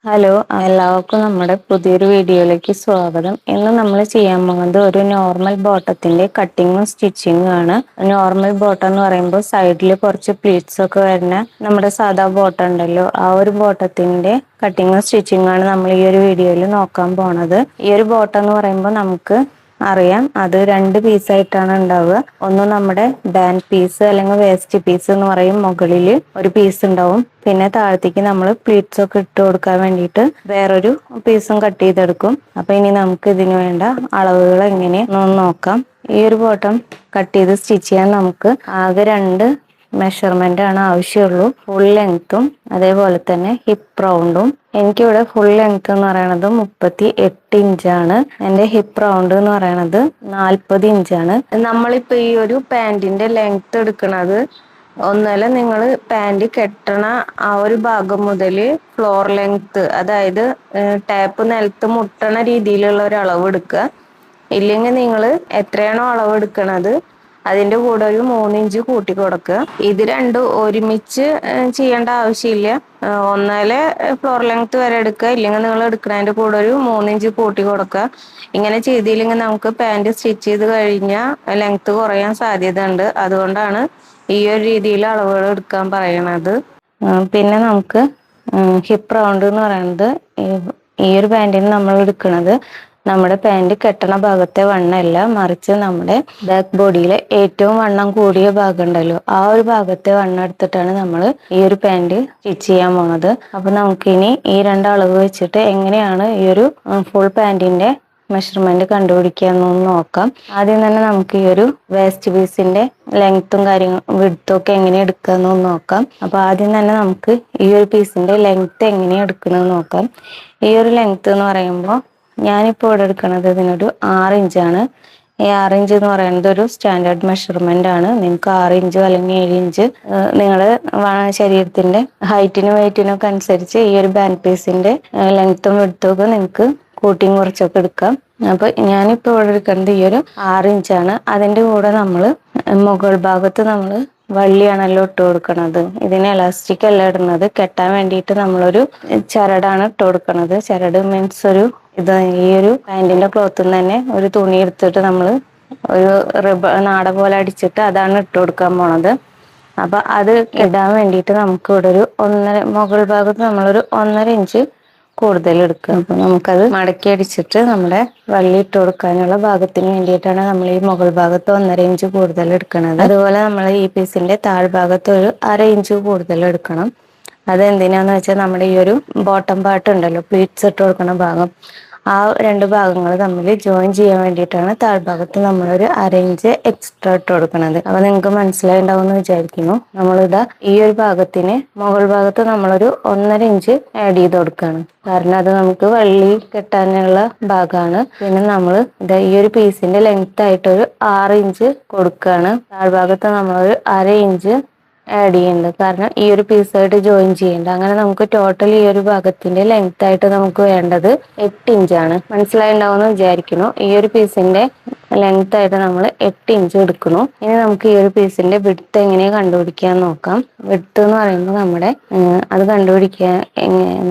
Hello, എല്ലാവർക്കും നമ്മുടെ പുതിയൊരു വീഡിയോയിലേക്ക് സ്വാഗതം. ഇന്ന് നമ്മൾ ചെയ്യാൻ പോകുന്നത് ഒരു നോർമൽ ബോട്ടത്തിന്റെ കട്ടിങ്ങും സ്റ്റിച്ചിങ്ങും ആണ്. നോർമൽ ബോട്ടം എന്ന് പറയുമ്പോൾ സൈഡിൽ കുറച്ച് പ്ലീറ്റ്സ് ഒക്കെ വരുന്ന നമ്മുടെ സാധാ ബോട്ടം ഉണ്ടല്ലോ, ആ ഒരു ബോട്ടത്തിന്റെ കട്ടിങ്ങും സ്റ്റിച്ചിങ്ങും ആണ് നമ്മൾ ഈ ഒരു വീഡിയോയിൽ നോക്കാൻ പോണത്. ഈ ഒരു ബോട്ടം എന്ന് പറയുമ്പോൾ നമുക്ക് അറിയാം, അത് രണ്ട് പീസായിട്ടാണ് ഉണ്ടാവുക. ഒന്ന് നമ്മുടെ ബാൻഡ് പീസ് അല്ലെങ്കിൽ വേസ്റ്റ് പീസ് എന്ന് പറയും, മുകളിൽ ഒരു പീസ് ഉണ്ടാവും. പിന്നെ താഴത്തേക്ക് നമ്മൾ പ്ലീറ്റ്സ് ഒക്കെ ഇട്ട് കൊടുക്കാൻ വേണ്ടിയിട്ട് വേറൊരു പീസും കട്ട് ചെയ്തെടുക്കും. അപ്പൊ ഇനി നമുക്ക് ഇതിന് വേണ്ട അളവുകൾ എങ്ങനെയാണെന്ന് നോക്കാം. ഈ ഒരു ബോട്ടം കട്ട് ചെയ്ത് സ്റ്റിച്ച് ചെയ്യാൻ നമുക്ക് ആകെ രണ്ട് മെഷർമെന്റ് ആണ് ആവശ്യമുള്ളൂ. ഫുൾ ലെങ്ത്തും അതേപോലെ തന്നെ ഹിപ്പ് റൗണ്ടും. എനിക്കിവിടെ ഫുൾ ലെങ്ത് എന്ന് പറയുന്നത് 38 ഇഞ്ചാണ്. എന്റെ ഹിപ്പ് റൗണ്ട് എന്ന് പറയുന്നത് 40 ഇഞ്ചാണ്. നമ്മളിപ്പോ ഈ ഒരു പാന്റിന്റെ ലെങ്ത് എടുക്കുന്നത് ഒന്നല്ല, നിങ്ങൾ പാന്റ് കെട്ടണ ആ ഒരു ഭാഗം മുതൽ ഫ്ലോർ ലെങ്ത്, അതായത് ടാപ്പ് നിലത്ത് മുട്ടണ രീതിയിലുള്ള ഒരു അളവ് എടുക്കുക. ഇല്ലെങ്കിൽ നിങ്ങൾ എത്രയാണോ അളവ് എടുക്കണത് അതിന്റെ കൂടെ ഒരു 3 ഇഞ്ച് കൂട്ടി കൊടുക്കുക. ഇത് രണ്ടും ഒരുമിച്ച് ചെയ്യേണ്ട ആവശ്യമില്ല. ഒന്നാലെ ഫ്ലോർ ലെങ്ത് വരെ എടുക്കുക, ഇല്ലെങ്കിൽ നിങ്ങൾ എടുക്കുന്നതിന്റെ കൂടെ ഒരു 3 ഇഞ്ച് കൂട്ടി കൊടുക്കുക. ഇങ്ങനെ ചെയ്തില്ലെങ്കിൽ നമുക്ക് പാന്റ് സ്റ്റിച്ച് ചെയ്ത് കഴിഞ്ഞാൽ ലെങ്ത് കുറയാൻ സാധ്യത ഉണ്ട്. അതുകൊണ്ടാണ് ഈ ഒരു രീതിയിൽ അളവുകൾ എടുക്കാൻ പറയണത്. പിന്നെ നമുക്ക് ഹിപ്പ് റൗണ്ട് എന്ന് പറയുന്നത് ഈ ഒരു പാന്റിന് നമ്മൾ എടുക്കുന്നത് നമ്മുടെ പാന്റ് കെട്ടണ ഭാഗത്തെ വണ്ണമല്ല, മറിച്ച് നമ്മുടെ ബാക്ക് ബോഡിയിലെ ഏറ്റവും വണ്ണം കൂടിയ ഭാഗം ഉണ്ടല്ലോ, ആ ഒരു ഭാഗത്തെ വണ്ണം എടുത്തിട്ടാണ് നമ്മൾ ഈ ഒരു പാന്റ് സ്റ്റിച്ച് ചെയ്യാൻ പോണത്. അപ്പൊ നമുക്കിനി ഈ രണ്ട് അളവ് വെച്ചിട്ട് എങ്ങനെയാണ് ഈ ഒരു ഫുൾ പാന്റിന്റെ മെഷർമെന്റ് കണ്ടുപിടിക്കാന്നൊന്ന് നോക്കാം. ആദ്യം തന്നെ നമുക്ക് ഈ ഒരു വേസ്റ്റ് പീസിന്റെ ലെങ്ത്തും കാര്യങ്ങളും വിഡ്ത്തും ഒക്കെ എങ്ങനെ എടുക്കാന്നൊന്ന് നോക്കാം. അപ്പൊ ആദ്യം തന്നെ നമുക്ക് ഈ ഒരു പീസിന്റെ ലെങ്ത് എങ്ങനെയാ എടുക്കണമെന്ന് നോക്കാം. ഈ ഒരു ലെങ്ത് എന്ന് പറയുമ്പോൾ ഞാനിപ്പോൾ ഇവിടെ എടുക്കുന്നത് ഇതിനൊരു 6 ഇഞ്ചാണ്. ഈ 6 ഇഞ്ച് എന്ന് പറയുന്നത് ഒരു സ്റ്റാൻഡേർഡ് മെഷർമെന്റ് ആണ്. നിങ്ങൾക്ക് 6 ഇഞ്ചോ അല്ലെങ്കിൽ 7 ഇഞ്ച് നിങ്ങളുടെ ശരീരത്തിന്റെ ഹൈറ്റിനും വെയിറ്റിനും ഒക്കെ അനുസരിച്ച് ഈ ഒരു ബാൻഡ് പീസിന്റെ ലെങ്ത്തും വിഡ്ത്തും ഒക്കെ നിങ്ങൾക്ക് കൂട്ടിയും കുറച്ചൊക്കെ എടുക്കാം. അപ്പൊ ഞാനിപ്പോ ഇവിടെ എടുക്കുന്നത് ഈ ഒരു 6 ഇഞ്ചാണ്. അതിന്റെ കൂടെ നമ്മൾ മുകൾ ഭാഗത്ത് നമ്മൾ വള്ളിയാണല്ലോ ഇട്ട് കൊടുക്കണത്. ഇതിന് എലാസ്റ്റിക് അല്ല ഇടുന്നത്. കെട്ടാൻ വേണ്ടിയിട്ട് നമ്മളൊരു ചരടാണ് ഇട്ട് കൊടുക്കണത്. ചരട് മീൻസ് ഈ ഒരു പാന്റിന്റെ ക്ലോത്തിൽ നിന്ന് തന്നെ ഒരു തുണി എടുത്തിട്ട് നമ്മൾ ഒരു നാട പോലെ അടിച്ചിട്ട് അതാണ് ഇട്ട് കൊടുക്കാൻ പോണത്. അപ്പൊ അത് ഇടാൻ വേണ്ടിയിട്ട് നമുക്ക് ഇവിടെ ഒരു മുകൾ ഭാഗത്ത് നമ്മളൊരു 1.5 ഇഞ്ച് കൂടുതൽ എടുക്കുക. അപ്പൊ നമുക്കത് മടക്കി അടിച്ചിട്ട് നമ്മുടെ വള്ളി ഇട്ട് കൊടുക്കാനുള്ള ഭാഗത്തിന് വേണ്ടിയിട്ടാണ് നമ്മൾ ഈ മുകൾ ഭാഗത്ത് 1.5 ഇഞ്ച് കൂടുതൽ എടുക്കുന്നത്. അതുപോലെ നമ്മൾ ഈ പീസിന്റെ താഴ്ഭാഗത്ത് ഒരു 1/2 ഇഞ്ച് കൂടുതൽ എടുക്കണം. അതെന്തിനാന്ന് വെച്ചാൽ നമ്മുടെ ഈ ഒരു ബോട്ടം പാർട്ട് ഉണ്ടല്ലോ, പ്ലീറ്റ്സ് ഇട്ട് കൊടുക്കുന്ന ഭാഗം, ആ രണ്ട് ഭാഗങ്ങൾ തമ്മിൽ ജോയിൻ ചെയ്യാൻ വേണ്ടിയിട്ടാണ് താഴ്ഭാഗത്ത് നമ്മളൊരു 1/2 ഇഞ്ച് എക്സ്ട്രാ ഇട്ട് കൊടുക്കുന്നത്. അപ്പൊ നിങ്ങൾക്ക് മനസ്സിലായിണ്ടാവും എന്ന് വിചാരിക്കുന്നു. നമ്മളിതാ ഈ ഒരു ഭാഗത്തിന് മുകൾ ഭാഗത്ത് നമ്മളൊരു 1.5 ഇഞ്ച് ആഡ് ചെയ്ത് കൊടുക്കുകയാണ്. കാരണം അത് നമുക്ക് വള്ളി കെട്ടാനുള്ള ഭാഗമാണ്. പിന്നെ നമ്മൾ ഇതാ ഈ ഒരു പീസിന്റെ ലെങ്ത് ആയിട്ട് ഒരു 6 ഇഞ്ച് കൊടുക്കുകയാണ്. താഴ്ഭാഗത്ത് നമ്മളൊരു 1/2 ഇഞ്ച് ആഡ് ചെയ്യുന്നുണ്ട്, കാരണം ഈ ഒരു പീസായിട്ട് ജോയിൻ ചെയ്യേണ്ട. അങ്ങനെ നമുക്ക് ടോട്ടൽ ഈ ഒരു ഭാഗത്തിന്റെ ലെങ്ത് ആയിട്ട് നമുക്ക് വേണ്ടത് 8 ഇഞ്ചാണ്. മനസ്സിലായിണ്ടാവുമെന്ന് വിചാരിക്കുന്നു. ഈ ഒരു പീസിന്റെ ലെങ്ത് ആയിട്ട് നമ്മൾ 8 ഇഞ്ച് എടുക്കുന്നു. ഇനി നമുക്ക് ഈ ഒരു പീസിന്റെ വിഡ്ത്ത് എങ്ങനെയാ കണ്ടുപിടിക്കാൻ നോക്കാം. വിഡ്ത്ത് എന്ന് പറയുമ്പോൾ നമ്മുടെ അത് കണ്ടുപിടിക്കാൻ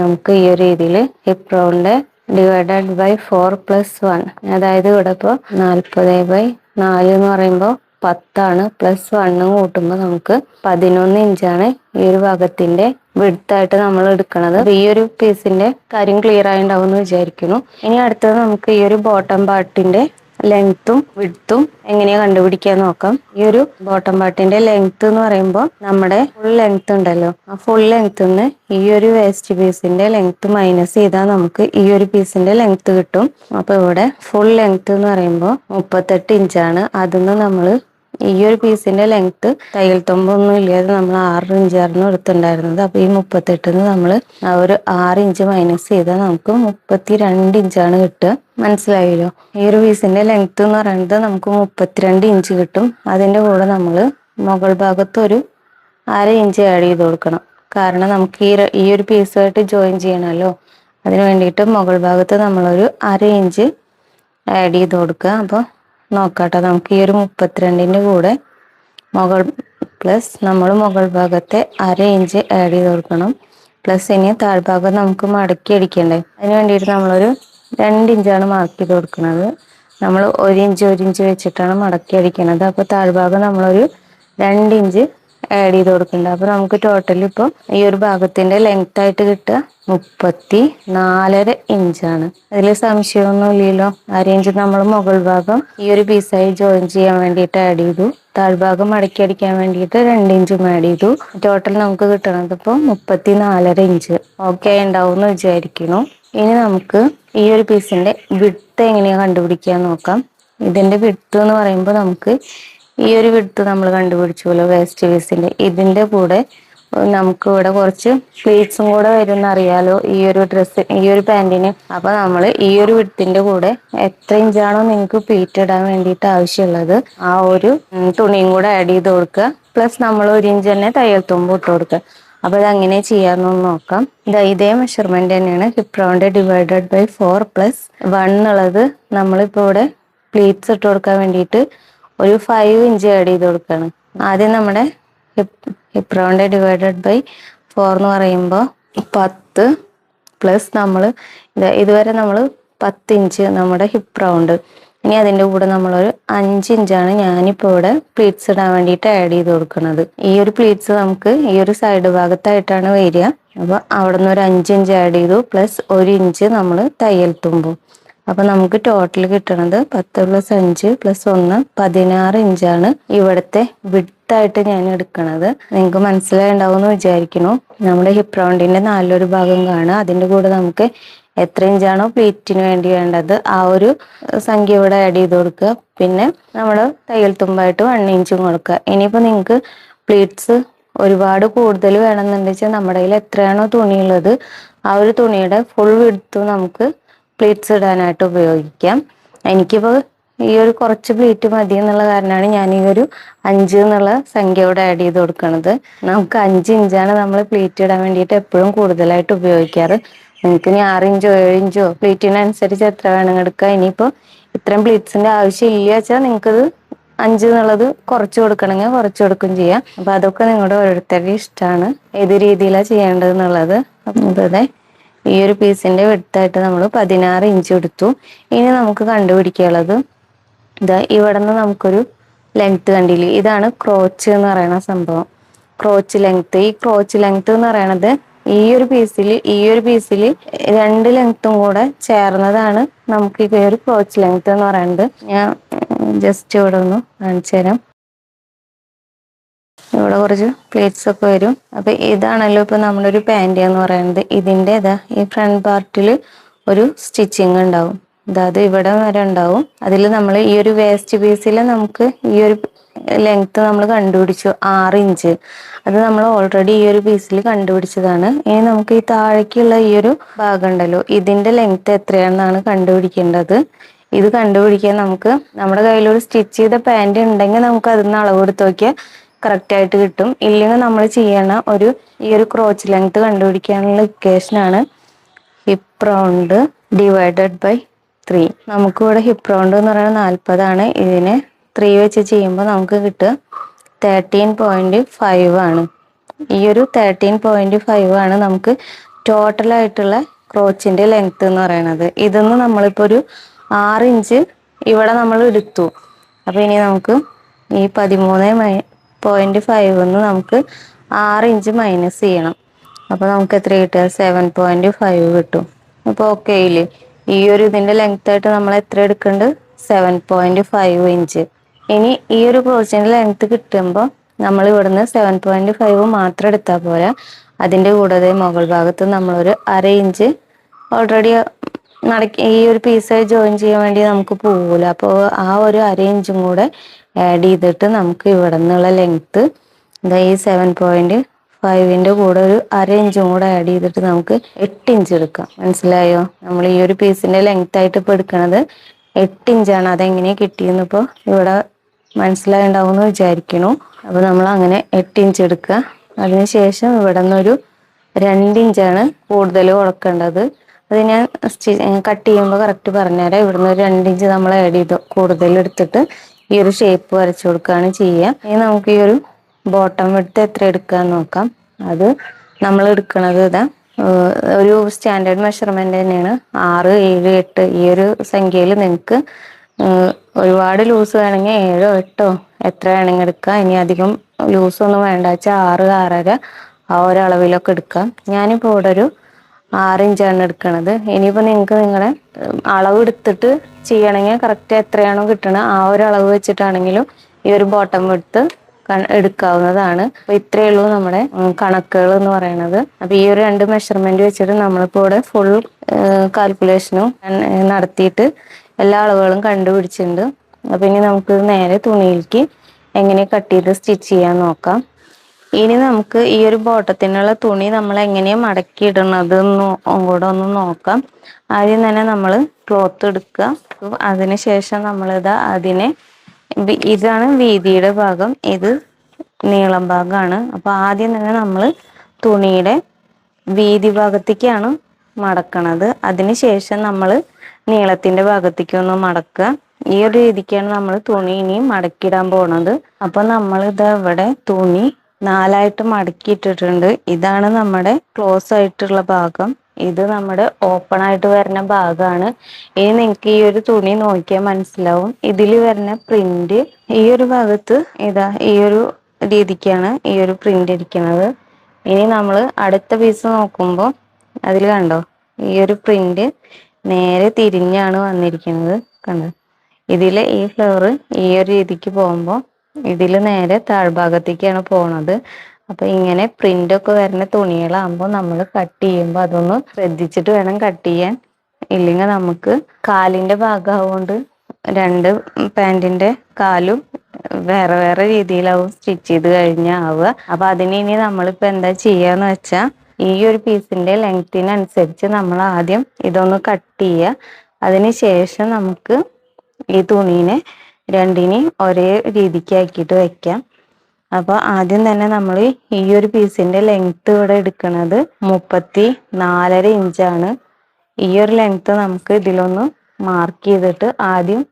നമുക്ക് ഈ ഒരു രീതിയിൽ ഹിപ്പ് റൗണ്ട് ഡിവൈഡഡ് ബൈ 4+1, അതായത് ഇവിടെ ഇപ്പോൾ 40/4 എന്ന് പറയുമ്പോൾ 10 പ്ലസ് 1 കൂട്ടുമ്പോൾ നമുക്ക് 11 ഇഞ്ചാണ് ഈ ഒരു ഭാഗത്തിന്റെ വിഡ്ത്തായിട്ട് നമ്മൾ എടുക്കുന്നത്. ഈ ഒരു പീസിന്റെ കാര്യം ക്ലിയർ ആയിണ്ടാവും എന്ന് വിചാരിക്കുന്നു. ഇനി അടുത്തത് നമുക്ക് ഈ ഒരു ബോട്ടം പാർട്ടിന്റെ ലെങ്ത്തും വിഡ്ത്തും എങ്ങനെയാ കണ്ടുപിടിക്കാൻ നോക്കാം. ഈ ഒരു ബോട്ടം പാർട്ടിന്റെ ലെങ്ത് എന്ന് പറയുമ്പോൾ നമ്മുടെ ഫുൾ ലെങ്ത് ഉണ്ടല്ലോ, ആ ഫുൾ ലെങ്ത് നിന്ന് ഈ ഒരു വേസ്റ്റ് പീസിന്റെ ലെങ്ത് മൈനസ് ചെയ്താൽ നമുക്ക് ഈ ഒരു പീസിന്റെ ലെങ്ത് കിട്ടും. അപ്പൊ ഇവിടെ ഫുൾ ലെങ്ത് എന്ന് പറയുമ്പോൾ 38 ഇഞ്ചാണ്. അതിന്ന് നമ്മൾ ഈ ഒരു പീസിന്റെ ലെങ്ത് തയ്യൽ തുമ്പൊന്നും ഇല്ലാതെ നമ്മൾ 6 ഇഞ്ചായിരുന്നു എടുത്തിട്ടുണ്ടായിരുന്നത്. അപ്പൊ ഈ 38 നമ്മൾ ആ ഒരു 6 ഇഞ്ച് മൈനസ് ചെയ്താൽ നമുക്ക് 32 ഇഞ്ചാണ് കിട്ടുക. മനസ്സിലായല്ലോ. ഈ ഒരു പീസിന്റെ ലെങ്ത് എന്ന് പറയുന്നത് നമുക്ക് 32 ഇഞ്ച് കിട്ടും. അതിന്റെ കൂടെ നമ്മൾ മുകൾ ഭാഗത്ത് ഒരു 1/2 ഇഞ്ച് ആഡ് ചെയ്ത് കൊടുക്കണം. കാരണം നമുക്ക് ഈ ഒരു പീസുമായിട്ട് ജോയിൻ ചെയ്യണമല്ലോ, അതിന് വേണ്ടിയിട്ട് മുകൾ ഭാഗത്ത് നമ്മളൊരു 1/2 ഇഞ്ച് ആഡ് ചെയ്ത് കൊടുക്കുക. അപ്പോൾ നോക്കാട്ടോ, നമുക്ക് ഈ ഒരു 32ന്റെ കൂടെ നമ്മൾ മുകൾ ഭാഗത്തെ 1/2 ഇഞ്ച് ആഡ് ചെയ്ത് കൊടുക്കണം. പ്ലസ് ഇനി താഴ്ഭാഗം നമുക്ക് മടക്കി അടിക്കണ്ടേ, അതിന് വേണ്ടിയിട്ട് നമ്മളൊരു 2 ഇഞ്ചാണ് മാർക്ക് ചെയ്ത് കൊടുക്കുന്നത്. നമ്മൾ 1 ഇഞ്ച് 1 ഇഞ്ച് വെച്ചിട്ടാണ് മടക്കി അടിക്കുന്നത്. അപ്പോൾ താഴ്ഭാഗം നമ്മളൊരു 2 ഇഞ്ച് ആഡ് ചെയ്ത് കൊടുക്കുന്നുണ്ട്. അപ്പോൾ നമുക്ക് ടോട്ടൽ ഇപ്പോൾ ഈ ഒരു ഭാഗത്തിന്റെ ലെങ്ത് ആയിട്ട് കിട്ടുക 34.5 ഇഞ്ചാണ്. അതിൽ സംശയമൊന്നും ഇല്ലല്ലോ. 1/2 ഇഞ്ച് നമ്മൾ മുകൾ ഭാഗം ഈ ഒരു പീസായി ജോയിൻ ചെയ്യാൻ വേണ്ടിയിട്ട് ആഡ് ചെയ്തു. താഴ്ഭാഗം മടക്കി അടിക്കാൻ വേണ്ടിയിട്ട് 2 ഇഞ്ചും ആഡ് ചെയ്തു. ടോട്ടൽ നമുക്ക് കിട്ടണത് ഇപ്പോൾ 34.5 ഇഞ്ച്. ഓക്കെ ഉണ്ടാവും എന്ന് വിചാരിക്കുന്നു. ഇനി നമുക്ക് ഈ ഒരു പീസിന്റെ വിഡ്ത്ത് എങ്ങനെയാ കണ്ടുപിടിക്കാൻ നോക്കാം. ഇതിന്റെ വിഡ്ത്ത് എന്ന് പറയുമ്പോൾ നമുക്ക് ഈ ഒരു വിഡ്ത്ത് നമ്മൾ കണ്ടുപിടിച്ചല്ലോ വേസ്റ്റ് പീസിന്റെ. ഇതിന്റെ കൂടെ നമുക്ക് ഇവിടെ കുറച്ച് പ്ലീറ്റ്സും കൂടെ വരും അറിയാലോ ഈ ഒരു ഡ്രസ്സ്, ഈ ഒരു പാന്റിന്. അപ്പൊ നമ്മൾ ഈ ഒരു വിഡ്ത്തിന്റെ കൂടെ എത്ര ഇഞ്ചാണോ നിങ്ങൾക്ക് പ്ലീറ്റ് ഇടാൻ വേണ്ടിയിട്ട് ആവശ്യമുള്ളത് ആ ഒരു തുണിയും കൂടെ ആഡ് ചെയ്ത് കൊടുക്കുക. പ്ലസ് നമ്മൾ 1 ഇഞ്ച് തന്നെ തയ്യൽ തുമ്പ് ഇട്ട് കൊടുക്കുക. അപ്പൊ ഇത് അങ്ങനെ ചെയ്യാമെന്ന് നോക്കാം. ഇതേ മെഷർമെന്റ് തന്നെയാണ്. Hip round divided by 4 plus 1 എന്നുള്ളത് നമ്മളിപ്പോ ഇവിടെ പ്ലീറ്റ്സ് ഇട്ട് കൊടുക്കാൻ വേണ്ടിയിട്ട് ഒരു 5 ഇഞ്ച് ആഡ് ചെയ്ത് കൊടുക്കുകയാണ്. ആദ്യം നമ്മുടെ ഹിപ്പ് റൗണ്ട് ഡിവൈഡഡ് ബൈ 4 എന്ന് പറയുമ്പോൾ 10 പ്ലസ് നമ്മൾ ഇതുവരെ നമ്മൾ 10 ഇഞ്ച് നമ്മുടെ ഹിപ്പ് റൗണ്ട്. ഇനി അതിന്റെ കൂടെ നമ്മളൊരു 5 ഇഞ്ചാണ് ഞാനിപ്പോൾ ഇവിടെ പ്ലീറ്റ്സ് ഇടാൻ വേണ്ടിയിട്ട് ആഡ് ചെയ്ത് കൊടുക്കുന്നത്. ഈ ഒരു പ്ലീറ്റ്സ് നമുക്ക് ഈ ഒരു സൈഡ് ഭാഗത്തായിട്ടാണ് വരിക. അപ്പൊ അവിടെ നിന്ന് ഒരു 5 ഇഞ്ച് ആഡ് ചെയ്തു. പ്ലസ് 1 ഇഞ്ച് നമ്മൾ തയ്യൽ തുമ്പും. അപ്പൊ നമുക്ക് ടോട്ടൽ കിട്ടണത് 10 പ്ലസ് 5 പ്ലസ് 1 16 ഇഞ്ചാണ് ഇവിടുത്തെ വിഡ്ത്തായിട്ട് ഞാൻ എടുക്കണത്. നിങ്ങൾക്ക് മനസ്സിലായിണ്ടാവും എന്ന് വിചാരിക്കുന്നു. നമ്മുടെ ഹിപ്പ് റൗണ്ടിന്റെ 4 ഭാഗം കാണുക. അതിന്റെ കൂടെ നമുക്ക് എത്ര ഇഞ്ചാണോ പ്ലീറ്റിന് വേണ്ടി വേണ്ടത് ആ ഒരു സംഖ്യ ഇവിടെ ആഡ് ചെയ്ത് കൊടുക്കുക. പിന്നെ നമ്മൾ തയ്യൽ തുമ്പായിട്ട് 1 ഇഞ്ചും കൊടുക്കുക. ഇനിയിപ്പോൾ നിങ്ങൾക്ക് പ്ലീറ്റ്സ് ഒരുപാട് കൂടുതൽ വേണമെന്നുണ്ടെച്ചാൽ നമ്മുടെ കയ്യിൽ എത്രയാണോ തുണിയുള്ളത് ആ ഒരു തുണിയുടെ ഫുൾ വിഡ്ത്തും നമുക്ക് പ്ലീറ്റ്സ് ഇടാനായിട്ട് ഉപയോഗിക്കാം. എനിക്കിപ്പോൾ ഈ ഒരു കുറച്ച് പ്ലീറ്റ് മതി എന്നുള്ള കാരണമാണ് ഞാൻ ഈ ഒരു 5 എന്നുള്ള സംഖ്യ ഇവിടെ ആഡ് ചെയ്ത് കൊടുക്കുന്നത്. നമുക്ക് 5 ഇഞ്ചാണ് നമ്മൾ പ്ലീറ്റ് ഇടാൻ വേണ്ടിയിട്ട് എപ്പോഴും കൂടുതലായിട്ട് ഉപയോഗിക്കാറ്. നിങ്ങൾക്ക് ഇനി 6 ഇഞ്ചോ 7 ഇഞ്ചോ പ്ലീറ്റിനനുസരിച്ച് എത്ര വേണമെങ്കിൽ എടുക്കാം. ഇനിയിപ്പോൾ ഇത്രയും പ്ലീറ്റ്സിന്റെ ആവശ്യം ഇല്ല വെച്ചാൽ നിങ്ങൾക്കത് 5 എന്നുള്ളത് കുറച്ച് കൊടുക്കണമെങ്കിൽ കുറച്ച് കൊടുക്കും ചെയ്യാം. അപ്പൊ അതൊക്കെ നിങ്ങളുടെ ഓരോരുത്തരുടെ ഇഷ്ടമാണ് ഏത് രീതിയിലാണ് ചെയ്യേണ്ടത് എന്നുള്ളത്. അതെ ഈ ഒരു പീസിന്റെ വിഡ്ത്തായിട്ട് നമ്മൾ 16 ഇഞ്ച് എടുത്തു. ഇനി നമുക്ക് കണ്ടുപിടിക്കാനുള്ളത് ഇവിടെ നിന്ന് നമുക്കൊരു ലെങ്ത് കണ്ടില്ലേ, ഇതാണ് ക്രോച്ച് എന്ന് പറയുന്ന സംഭവം. Crotch length. ഈ ക്രോച്ച് ലെങ്ത് എന്ന് പറയണത് ഈ ഒരു പീസിൽ 2 ലെങ്ത്തും കൂടെ ചേർന്നതാണ് നമുക്ക് ഈ ഒരു ക്രോച്ച് ലെങ്ത് എന്ന് പറയുന്നത്. ഞാൻ ജസ്റ്റ് ഇവിടെ ഒന്ന് കാണിച്ചു തരാം. ഇവിടെ കുറച്ച് പ്ലേറ്റ്സ് ഒക്കെ വരും. അപ്പൊ ഇതാണല്ലോ ഇപ്പൊ നമ്മളൊരു പാന്റ് എന്ന് പറയുന്നത്. ഇതിന്റെ ഈ ഫ്രണ്ട് പാർട്ടിൽ ഒരു സ്റ്റിച്ചിങ് ഉണ്ടാവും. അതായത് ഇവിടെ വരെ ഉണ്ടാവും. അതിൽ നമ്മൾ ഈ ഒരു വേസ്റ്റ് പീസിൽ നമുക്ക് ഈ ഒരു ലെങ്ത് നമ്മൾ കണ്ടുപിടിച്ചു 6 ഇഞ്ച്. അത് നമ്മൾ ഓൾറെഡി ഈ ഒരു പീസിൽ കണ്ടുപിടിച്ചതാണ്. ഇനി നമുക്ക് ഈ താഴേക്കുള്ള ഈ ഒരു ഭാഗം ഉണ്ടല്ലോ ഇതിന്റെ ലെങ്ത് എത്രയാണെന്നാണ് കണ്ടുപിടിക്കേണ്ടത്. ഇത് കണ്ടുപിടിക്കാൻ നമുക്ക് നമ്മുടെ കയ്യിൽ ഒരു സ്റ്റിച്ച് ചെയ്ത പാന്റ് ഉണ്ടെങ്കിൽ നമുക്ക് അതിന് അളവ് എടുത്ത് നോക്കിയാൽ കറക്റ്റ് ആയിട്ട് കിട്ടും. ഇല്ലെങ്കിൽ നമ്മൾ ചെയ്യണ ഈ ഒരു ക്രോച്ച് ലെങ്ത് കണ്ടുപിടിക്കാനുള്ള ഇക്വേഷനാണ് ഹിപ്പ് റൗണ്ട് ഡിവൈഡഡ് ബൈ 3. നമുക്ക് ഇവിടെ ഹിപ്പ് റൗണ്ട് എന്ന് പറയുന്നത് 40 ആണ്. ഇതിനെ 3 വെച്ച് ചെയ്യുമ്പോൾ നമുക്ക് കിട്ടുക 13.5 ആണ്. ഈ ഒരു 13.5 ആണ് നമുക്ക് ടോട്ടൽ ആയിട്ടുള്ള ക്രോച്ചിന്റെ ലെങ്ത് എന്ന് പറയുന്നത്. ഇതൊന്ന് നമ്മളിപ്പോ ഒരു 6 ഇഞ്ച് ഇവിടെ നമ്മൾ എടുത്തു. അപ്പൊ ഇനി നമുക്ക് ഈ 13.5 നമുക്ക് 6 ഇഞ്ച് മൈനസ് ചെയ്യണം. അപ്പൊ നമുക്ക് എത്ര കിട്ടുക 7.5 കിട്ടും. അപ്പൊ ഓക്കെ ഇല്ലേ. ഈ ഒരു ഇതിന്റെ ലെങ്ത് ആയിട്ട് നമ്മൾ എത്ര എടുക്കേണ്ടത് 7.5 ഇഞ്ച്. ഇനി ഈ ഒരു ക്രോച്ചിന്റെ ലെങ്ത് കിട്ടുമ്പോൾ നമ്മൾ ഇവിടുന്ന് 7.5 മാത്രം എടുത്താൽ പോരാ. അതിന്റെ കൂടാതെ മുകൾ ഭാഗത്ത് നമ്മളൊരു 1/2 ഇഞ്ച് ഓൾറെഡി ഈ ഒരു പീസ് ജോയിൻ ചെയ്യാൻ വേണ്ടി നമുക്ക് പോകൂല. അപ്പോൾ ആ ഒരു 1/2 ഇഞ്ചും കൂടെ ആഡ് ചെയ്തിട്ട് നമുക്ക് ഇവിടെ നിന്നുള്ള ലെങ്ത് ഈ 7.5ന്റെ കൂടെ ഒരു 1/2 ഇഞ്ചും കൂടെ ആഡ് ചെയ്തിട്ട് നമുക്ക് 8 ഇഞ്ച് എടുക്കാം. മനസ്സിലായോ? നമ്മൾ ഈ ഒരു പീസിന്റെ ലെങ്ത് ആയിട്ട് ഇപ്പൊ എടുക്കണത് 8 ഇഞ്ചാണ്. അതെങ്ങനെ കിട്ടിയെന്ന് ഇപ്പോൾ ഇവിടെ മനസ്സിലായിണ്ടാവും എന്ന് വിചാരിക്കണു. അപ്പൊ നമ്മൾ അങ്ങനെ 8 ഇഞ്ച് എടുക്കുക. അതിനുശേഷം ഇവിടെ നിന്നൊരു 2 ഇഞ്ചാണ് കൂടുതൽ കൊടുക്കേണ്ടത്. അത് ഞാൻ കട്ട് ചെയ്യുമ്പോൾ കറക്റ്റ് പറഞ്ഞുതരാം. ഇവിടുന്ന് ഒരു 2 ഇഞ്ച് നമ്മൾ ആഡ് ചെയ്ത് കൂടുതൽ എടുത്തിട്ട് ഈ ഒരു ഷേപ്പ് വരച്ചു കൊടുക്കുകയാണ് ചെയ്യുക. ഇനി നമുക്ക് ഈ ഒരു ബോട്ടം വിഡ്ത്ത് എത്ര എടുക്കാന്ന് നോക്കാം. അത് നമ്മൾ എടുക്കുന്നത് ഇതാ ഒരു സ്റ്റാൻഡേർഡ് മെഷർമെന്റ് തന്നെയാണ്. 6, 7, 8 ഈ ഒരു സംഖ്യയിൽ നിങ്ങൾക്ക് ഒരുപാട് ലൂസ് വേണമെങ്കിൽ 7, 8 എത്ര വേണമെങ്കിൽ എടുക്കാം. ഇനി അധികം ലൂസ് ഒന്നും വേണ്ട വെച്ചാൽ 6, 6.5 ആ ഒരു അളവിലൊക്കെ എടുക്കാം. ഞാനിപ്പോൾ ഇവിടെ ഒരു 6 ഇഞ്ചാണ് എടുക്കണത്. ഇനിയിപ്പോൾ നിങ്ങൾക്ക് നിങ്ങളുടെ അളവ് എടുത്തിട്ട് ചെയ്യണമെങ്കിൽ കറക്റ്റ് എത്രയാണോ കിട്ടണത് ആ ഒരു അളവ് വെച്ചിട്ടാണെങ്കിലും ഈ ഒരു ബോട്ടം വിഡ്ത്ത് എടുക്കാവുന്നതാണ്. അപ്പൊ ഇത്രയേ ഉള്ളൂ നമ്മുടെ കണക്കുകൾ എന്ന് പറയുന്നത്. അപ്പൊ ഈ ഒരു 2 മെഷർമെന്റ് വെച്ചിട്ട് നമ്മളിപ്പോ ഇവിടെ ഫുൾ കാൽക്കുലേഷനും നടത്തിയിട്ട് എല്ലാ അളവുകളും കണ്ടുപിടിച്ചിട്ടുണ്ട്. അപ്പൊ ഇനി നമുക്ക് നേരെ തുണിയിലേക്ക് എങ്ങനെ കട്ട് ചെയ്ത് സ്റ്റിച്ച് ചെയ്യാൻ നോക്കാം. ഇനി നമുക്ക് ഈ ഒരു ബോട്ടത്തിനുള്ള തുണി നമ്മൾ എങ്ങനെയാണ് മടക്കി ഇടുന്നത് കൂടെ ഒന്ന് നോക്കാം. ആദ്യം തന്നെ നമ്മൾ ക്ലോത്ത് എടുക്കുക. അതിനുശേഷം നമ്മളിതാ അതിനെ ഇതാണ് വീതിയുടെ ഭാഗം, ഇത് നീളം ഭാഗമാണ്. അപ്പൊ ആദ്യം തന്നെ നമ്മൾ തുണിയുടെ വീതി ഭാഗത്തേക്കാണ് മടക്കണത്. അതിനുശേഷം നമ്മൾ നീളത്തിന്റെ ഭാഗത്തേക്ക് ഒന്ന് മടക്കുക. ഈ ഒരു രീതിക്കാണ് നമ്മൾ തുണി ഇനി മടക്കിയിടാൻ പോണത്. അപ്പൊ നമ്മൾ ഇതാ ഇവിടെ തുണി 4ആയിട്ട് മടക്കിയിട്ടിട്ടുണ്ട്. ഇതാണ് നമ്മുടെ ക്ലോസ് ആയിട്ടുള്ള ഭാഗം, ഇത് നമ്മുടെ ഓപ്പൺ ആയിട്ട് വരുന്ന ഭാഗമാണ്. ഇനി നിങ്ങൾക്ക് ഈ ഒരു തുണി നോക്കിയാൽ മനസ്സിലാവും ഇതിൽ വരുന്ന പ്രിന്റ് ഈ ഒരു ഭാഗത്ത് ഇതാ ഈ ഒരു രീതിക്കാണ് ഈ ഒരു പ്രിന്റ് ഇരിക്കുന്നത്. ഇനി നമ്മൾ അടുത്ത പീസ് നോക്കുമ്പോൾ അതിൽ കണ്ടോ ഈ ഒരു പ്രിന്റ് നേരെ തിരിഞ്ഞാണ് വന്നിരിക്കുന്നത്. കണ്ടോ ഇതിലെ ഈ ഫ്ലവർ ഈ ഒരു രീതിക്ക് പോകുമ്പോൾ ഇതിൽ നേരെ താഴ്ഭാഗത്തേക്കാണ് പോണത്. അപ്പൊ ഇങ്ങനെ പ്രിന്റ് ഒക്കെ വരുന്ന തുണികളാകുമ്പോൾ നമ്മൾ കട്ട് ചെയ്യുമ്പോൾ അതൊന്ന് ശ്രദ്ധിച്ചിട്ട് വേണം കട്ട് ചെയ്യാൻ. ഇല്ലെങ്കിൽ നമുക്ക് കാലിന്റെ ഭാഗമാവുകൊണ്ട് 2 പാന്റിന്റെ കാലും വേറെ വേറെ രീതിയിലാവും സ്റ്റിച്ച് ചെയ്ത് കഴിഞ്ഞാൽ ആവുക. അപ്പൊ അതിന് ഇനി നമ്മളിപ്പോ എന്താ ചെയ്യാന്ന് വെച്ചാ ഈ ഒരു പീസിന്റെ ലെങ്തിനനുസരിച്ച് നമ്മൾ ആദ്യം ഇതൊന്ന് കട്ട് ചെയ്യുക. അതിനുശേഷം നമുക്ക് ഈ തുണീനെ രണ്ടിനെയും ഒരേ രീതിക്ക് ആക്കിയിട്ട് വെക്കാം. അപ്പൊ ആദ്യം തന്നെ നമ്മൾ ഈ ഒരു പീസിന്റെ ലെങ്ത് ഇവിടെ എടുക്കുന്നത് 34.5 ഇഞ്ചാണ്. ഈ ഒരു ലെങ്ത് നമുക്ക് ഇതിലൊന്ന് മാർക്ക് ചെയ്തിട്ട് ആദ്യം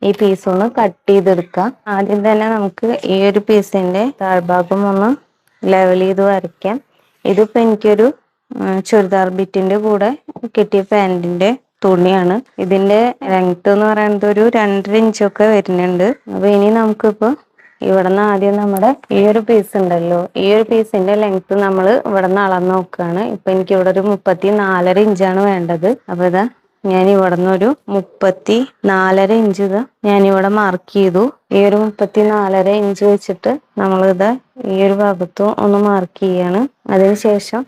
ഈ പീസ് ഒന്ന് കട്ട് ചെയ്തെടുക്കാം. ആദ്യം തന്നെ നമുക്ക് ഈ ഒരു പീസിന്റെ താഴ്ഭാഗം ഒന്ന് ലെവൽ ചെയ്ത് വരയ്ക്കാം. ഇതിപ്പോ എനിക്കൊരു ചുരിദാർ ബിറ്റിന്റെ കൂടെ കിട്ടിയ പാന്റിന്റെ തുണിയാണ്. ഇതിന്റെ ലെങ്ത് എന്ന് പറയുന്നത് ഒരു 2.5 ഇഞ്ചൊക്കെ വരുന്നുണ്ട്. അപ്പൊ ഇനി നമുക്കിപ്പോ ഇവിടെ നിന്ന് ആദ്യം നമ്മുടെ ഈ ഒരു പീസ് ഉണ്ടല്ലോ, ഈ ഒരു പീസിന്റെ ലെങ്ത് നമ്മൾ ഇവിടെ നിന്ന് അളന്ന് നോക്കുകയാണ്. ഇപ്പൊ എനിക്ക് ഇവിടെ ഒരു 34.5 ഇഞ്ചാണ് വേണ്ടത്. അപ്പൊ ഇതാ ഞാൻ ഇവിടെ നിന്ന് ഒരു 34.5 ഇഞ്ച് ഞാനിവിടെ മാർക്ക് ചെയ്തു. ഈ ഒരു 34.5 ഇഞ്ച് വെച്ചിട്ട് നമ്മളിതാ ഈ ഒരു ഭാഗത്തും ഒന്ന് മാർക്ക് ചെയ്യാണ്. അതിനുശേഷം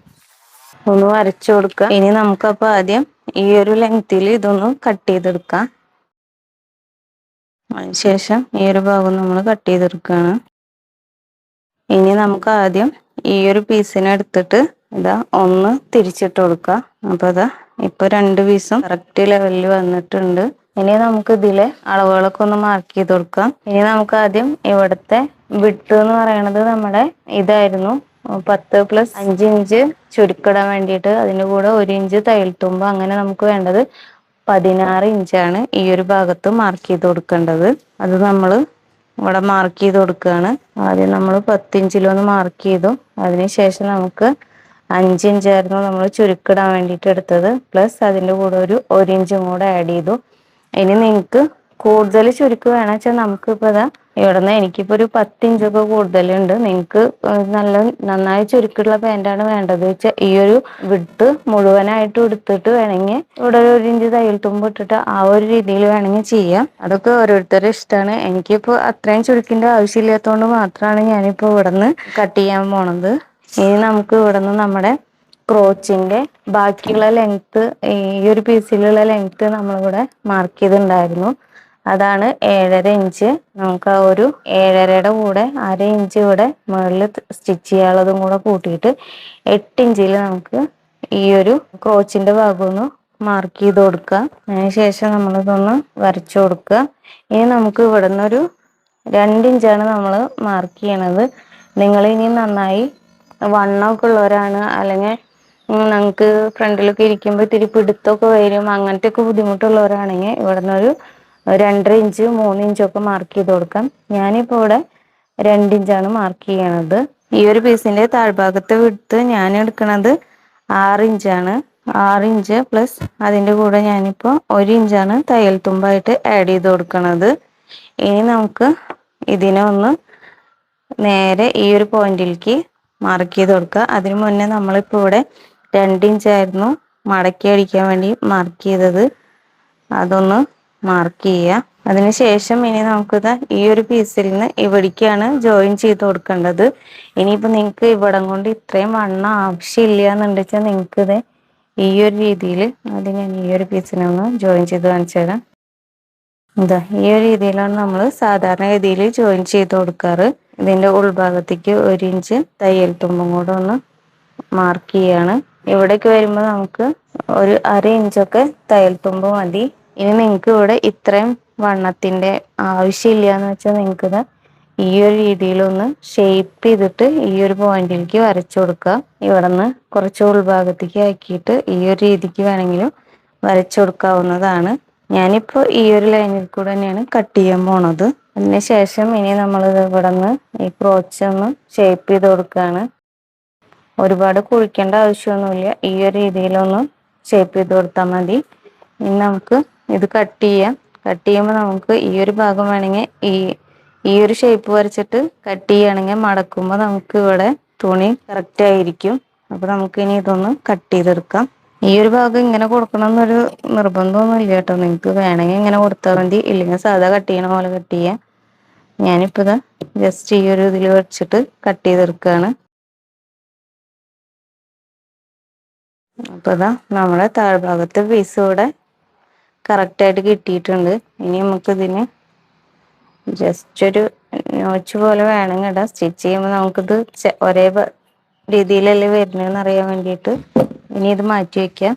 ഒന്ന് വരച്ചു കൊടുക്കുക. ഇനി നമുക്കപ്പോ ആദ്യം ഈ ഒരു ലെങ്തിൽ ഇതൊന്ന് കട്ട് ചെയ്തെടുക്കാം. അതിനുശേഷം ഈ ഒരു ഭാഗം നമ്മൾ കട്ട് ചെയ്തെടുക്കുകയാണ്. ഇനി നമുക്ക് ആദ്യം ഈ ഒരു പീസിനെ എടുത്തിട്ട് ഇതാ ഒന്ന് തിരിച്ചിട്ട് കൊടുക്കുക. അപ്പൊ ഇതാ ഇപ്പൊ 2 പീസും കറക്റ്റ് ലെവലിൽ വന്നിട്ടുണ്ട്. ഇനി നമുക്ക് ഇതിലെ അളവുകളൊക്കെ ഒന്ന് മാർക്ക് ചെയ്ത് കൊടുക്കാം. ഇനി നമുക്ക് ആദ്യം ഇവിടുത്തെ വിഡ്ത് എന്ന് പറയുന്നത് നമ്മുടെ ഇതായിരുന്നു 10 + 5 ഇഞ്ച് ചുരുക്കിടാൻ വേണ്ടിയിട്ട് അതിന്റെ കൂടെ 1 ഇഞ്ച് തയ്യൽ തുമ്പ്, അങ്ങനെ നമുക്ക് വേണ്ടത് 16 ഇഞ്ചാണ് ഈ ഒരു ഭാഗത്ത് മാർക്ക് ചെയ്ത് കൊടുക്കേണ്ടത്. അത് നമ്മൾ ഇവിടെ മാർക്ക് ചെയ്ത് കൊടുക്കുകയാണ്. ആദ്യം നമ്മൾ 10 ഇഞ്ചിലൊന്ന് മാർക്ക് ചെയ്തു. അതിനുശേഷം നമുക്ക് 5 ഇഞ്ചായിരുന്നു നമ്മൾ ചുരുക്കിടാൻ വേണ്ടിയിട്ട് എടുത്തത്, പ്ലസ് അതിൻ്റെ കൂടെ ഒരു 1 ഇഞ്ചും കൂടെ ആഡ് ചെയ്തു. ഇനി നിങ്ങൾക്ക് കൂടുതൽ ചുരുക്ക് വേണം വെച്ചാൽ നമുക്കിപ്പോൾ ഇതാ ഇവിടെ നിന്ന് എനിക്കിപ്പോൾ ഒരു 10 ഇഞ്ചൊക്കെ കൂടുതലുണ്ട്. നിങ്ങൾക്ക് നന്നായി ചുരുക്കുള്ള പാൻറ്റാണ് വേണ്ടത് വെച്ചാൽ ഈ ഒരു വിഡ്ത് മുഴുവനായിട്ട് എടുത്തിട്ട് വേണമെങ്കിൽ ഇവിടെ ഒരു 1 ഇഞ്ച് തയ്യൽ തുമ്പ് ഇട്ടിട്ട് ആ ഒരു രീതിയിൽ വേണമെങ്കിൽ ചെയ്യാം. അതൊക്കെ ഓരോരുത്തരുടെ ഇഷ്ടമാണ്. എനിക്കിപ്പോൾ അത്രയും ചുരുക്കിൻ്റെ ആവശ്യമില്ലാത്തതുകൊണ്ട് മാത്രമാണ് ഞാനിപ്പോൾ ഇവിടെ നിന്ന് കട്ട് ചെയ്യാൻ പോണത്. ഇനി നമുക്ക് ഇവിടെ നിന്ന് നമ്മുടെ ക്രോച്ചിന്റെ ബാക്കിയുള്ള ലെങ്ത്, ഈ ഒരു പീസിലുള്ള ലെങ്ത് നമ്മളിവിടെ മാർക്ക് ചെയ്തിട്ടുണ്ടായിരുന്നു. അതാണ് 7.5 ഇഞ്ച്. നമുക്ക് ആ ഒരു 7.5യുടെ കൂടെ 1/2 ഇഞ്ച് ഇവിടെ മുകളിൽ സ്റ്റിച്ച് ചെയ്യാനുള്ളതും കൂടെ കൂട്ടിയിട്ട് 8 ഇഞ്ചിൽ നമുക്ക് ഈ ഒരു ക്രോച്ചിന്റെ ഭാഗം ഒന്ന് മാർക്ക് ചെയ്ത് കൊടുക്കുക. അതിനുശേഷം നമ്മളിതൊന്ന് വരച്ചു കൊടുക്കുക. ഇനി നമുക്ക് ഇവിടെ നിന്നൊരു 2 ഇഞ്ചാണ് നമ്മൾ മാർക്ക് ചെയ്യണത്. നിങ്ങൾ ഇനി നന്നായി വണ്ണമൊക്കെ ഉള്ളവരാണ്, അല്ലെങ്കിൽ നമുക്ക് ഫ്രണ്ടിലൊക്കെ ഇരിക്കുമ്പോൾ ഇത്തിരി പിടുത്തമൊക്കെ വരും, അങ്ങനത്തെ ഒക്കെ ബുദ്ധിമുട്ടുള്ളവരാണെങ്കിൽ ഇവിടെ നിന്നൊരു 2.5 ഇഞ്ച് 3 ഇഞ്ചൊക്കെ മാർക്ക് ചെയ്ത് കൊടുക്കാം. ഞാനിപ്പോൾ ഇവിടെ 2 ഇഞ്ചാണ് മാർക്ക് ചെയ്യണത്. ഈ ഒരു പീസിന്റെ താഴ്ഭാഗത്തെ വിഡ്ത്ത് ഞാൻ എടുക്കുന്നത് 6 ഇഞ്ചാണ്. 6 ഇഞ്ച് പ്ലസ് അതിന്റെ കൂടെ ഞാനിപ്പോൾ 1 ഇഞ്ചാണ് തയ്യൽ തുമ്പായിട്ട് ആഡ് ചെയ്ത് കൊടുക്കുന്നത്. ഇനി നമുക്ക് ഇതിനെ ഒന്ന് നേരെ ഈ ഒരു പോയിന്റിലേക്ക് മാർക്ക് ചെയ്ത് കൊടുക്കുക. അതിനു മുന്നേ നമ്മളിപ്പോൾ ഇവിടെ 2 ഇഞ്ചായിരുന്നു മടക്കി അടിക്കാൻ വേണ്ടി മാർക്ക് ചെയ്തത്. അതൊന്ന് മാർക്ക് ചെയ്യുക. അതിനുശേഷം ഇനി നമുക്കിത് ഈ ഒരു പീസിൽ നിന്ന് ഇവിടേക്കാണ് ജോയിൻ ചെയ്ത് കൊടുക്കേണ്ടത്. ഇനിയിപ്പോൾ നിങ്ങൾക്ക് ഇവിടം കൊണ്ട് ഇത്രയും വണ്ണം ആവശ്യമില്ല എന്നുണ്ടെച്ചാൽ നിങ്ങൾക്കിത് ഈ ഒരു രീതിയിൽ അത് ഞാൻ ഈ ഒരു പീസിനൊന്ന് ജോയിൻ ചെയ്ത് കാണിച്ചു തരാം. ഇതാ ഈ ഒരു രീതിയിലാണ് നമ്മൾ സാധാരണ രീതിയിൽ ജോയിൻ ചെയ്ത് കൊടുക്കാറ്. ഇതിന്റെ ഉൾഭാഗത്തേക്ക് 1 ഇഞ്ച് തയ്യൽ തുമ്പും കൂടെ ഒന്ന് മാർക്ക് ചെയ്യാണ്. ഇവിടേക്ക് വരുമ്പോൾ നമുക്ക് ഒരു 1/2 ഇഞ്ചൊക്കെ തയ്യൽ തുമ്പ് മതി. ഇനി നിങ്ങൾക്ക് ഇവിടെ ഇത്രയും വണ്ണത്തിന്റെ ആവശ്യമില്ല എന്ന് വെച്ചാൽ നിങ്ങൾക്കിത് ഈ ഒരു രീതിയിലൊന്ന് ഷേപ്പ് ചെയ്തിട്ട് ഈ ഒരു പോയിന്റിലേക്ക് വരച്ചു കൊടുക്കുക. ഇവിടെ നിന്ന് കുറച്ച് ഉൾഭാഗത്തേക്ക് ആക്കിയിട്ട് ഈ ഒരു രീതിക്ക് വേണമെങ്കിലും വരച്ചു കൊടുക്കാവുന്നതാണ്. ഞാനിപ്പോൾ ഈ ഒരു ലൈനിൽ കൂടെ തന്നെയാണ് കട്ട് ചെയ്യാൻ പോണത്. അതിനുശേഷം ഇനി നമ്മൾ ഇവിടെ നിന്ന് ഈ ക്രോച്ച് ഒന്ന് ഷേപ്പ് ചെയ്ത് കൊടുക്കുകയാണ്. ഒരുപാട് കുഴിക്കേണ്ട ആവശ്യമൊന്നുമില്ല, ഈ ഒരു രീതിയിലൊന്ന് ഷേപ്പ് ചെയ്ത് കൊടുത്താൽ മതി. ഇനി നമുക്ക് ഇത് കട്ട് ചെയ്യാം. കട്ട് ചെയ്യുമ്പോൾ നമുക്ക് ഈ ഒരു ഭാഗം വേണമെങ്കിൽ ഈ ഒരു ഷേപ്പ് വരച്ചിട്ട് കട്ട് ചെയ്യുകയാണെങ്കിൽ മടക്കുമ്പോൾ നമുക്ക് ഇവിടെ തുണി കറക്റ്റ് ആയിരിക്കും. അപ്പോൾ നമുക്ക് ഇനി ഇതൊന്ന് കട്ട് ചെയ്തെടുക്കാം. ഈ ഒരു ഭാഗം ഇങ്ങനെ കൊടുക്കണം എന്നൊരു നിർബന്ധമൊന്നും ഇല്ല കേട്ടോ. നിങ്ങൾക്ക് വേണമെങ്കിൽ ഇങ്ങനെ കൊടുത്താൽ മതി, ഇല്ലെങ്കിൽ സാധാ കട്ട് ചെയ്യണ പോലെ കട്ട് ചെയ്യാം. ഞാനിപ്പോൾ ഇതാ ജസ്റ്റ് ഈ ഒരു ഇതിൽ വെച്ചിട്ട് കട്ട് ചെയ്തെടുക്കുകയാണ്. അപ്പോൾ ഇതാ നമ്മുടെ താഴ്ഭാഗത്തെ പീസ് ഇവിടെ കറക്റ്റായിട്ട് കിട്ടിയിട്ടുണ്ട്. ഇനി നമുക്കിതിന് ജസ്റ്റ് ഒരു നോച്ച് പോലെ വേണമെങ്കിൽ ഇടാം. സ്റ്റിച്ച് ചെയ്യുമ്പോൾ നമുക്കിത് ഒരേ രീതിയിലല്ലേ വരുന്നതെന്ന് അറിയാൻ വേണ്ടിയിട്ട് ഇനി ഇത് മാറ്റി വയ്ക്കാം.